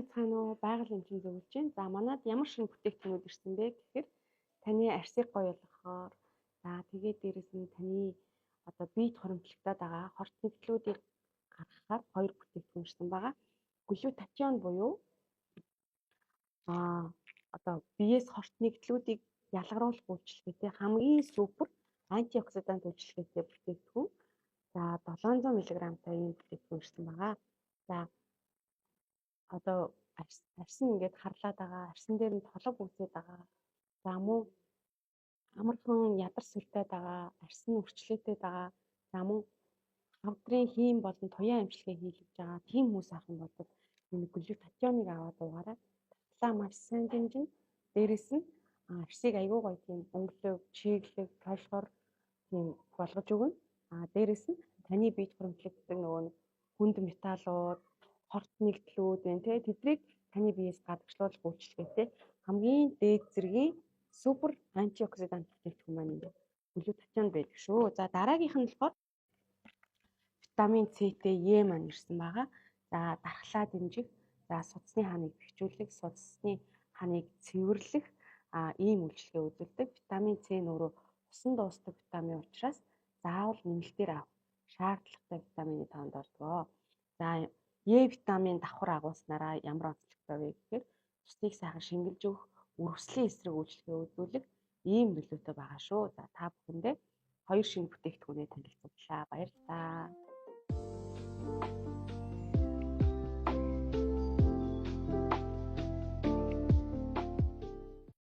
Байцгаана уу? Байгаль эмчийн зөвлөж байна. За манад ямар шинэ бүтээгдэхүүнүүд ирсэн бэ гэхээр таны арсыг гоё болгохоор тэгээд дээрэс нь таны одоо биед хоримтлагдаад байгаа хорт нэгдлүүдийг гаргахаар хоёр бүтээгдэхүүн ирсэн байгаа. Глютатион буюу одоо биеэс хорт нэгдлүүдийг ялгаруулах үйлчилгээтэй хамгийн супер антиоксидант үйлчилгээтэй бүтээгдэхүүн. За 700 мг-тай ийм бүтээгдэхүүн ирсэн байгаа. За одоо арсан ингээд харлаад байгаа, арсан дээр нь толго үсээд байгаа. За мөн амархан ядар сүлтээд байгаа, арсан нь өрчлөөтэй байгаа. За мөн хавдрын хийм болон туяа эмчилгээ хийлгэж байгаа. Тийм хүмүүс авах юм бол энэ глютатионыг аваад уугаарай. Татлаа маш сайн дэмжин. Дээрэс нь арсыг аягүй гоё тийм өнгөлөг, чиглэг, толгор тийм болгож өгнө. Дээрэс нь таны биед хоримтлагддаг нөгөө хүнд металлууд, хорт нэгдлүүд байна те тэдрийг таны биеэс гадагшлуулах үйлчилгээтэй хамгийн дээд зэргийн супер антиоксидант бүтээгдэхүүн маань энэ глютатион байдаг шүү. За дараагийнх нь болохоор витамин С-тэй Е маань ирсэн байгаа. За дархлаа дэмжих, за судасны хааныг бэхжүүлэх, судасны хааныг цэвэрлэх ийм үйлчилгээ үзүүлдэг. Витамин С нь өөрөө усан дуустдаг витамин учраас заавал нэмэлтээр авах шаардлагатай витамины тоонд ордог. За Е витамин давхар агуулснараа ямар онцлогтой вэ гэхээр цусыг сайхан шингэлж өгөх, үрвслийн эсрэг үйлчилгээ үзүүлэх ийм нөлөөтэй байгаа шүү. За та бүхэндээ хоёр шинэ бүтээгдэхүүнээ танилцууллаа. Баярлалаа.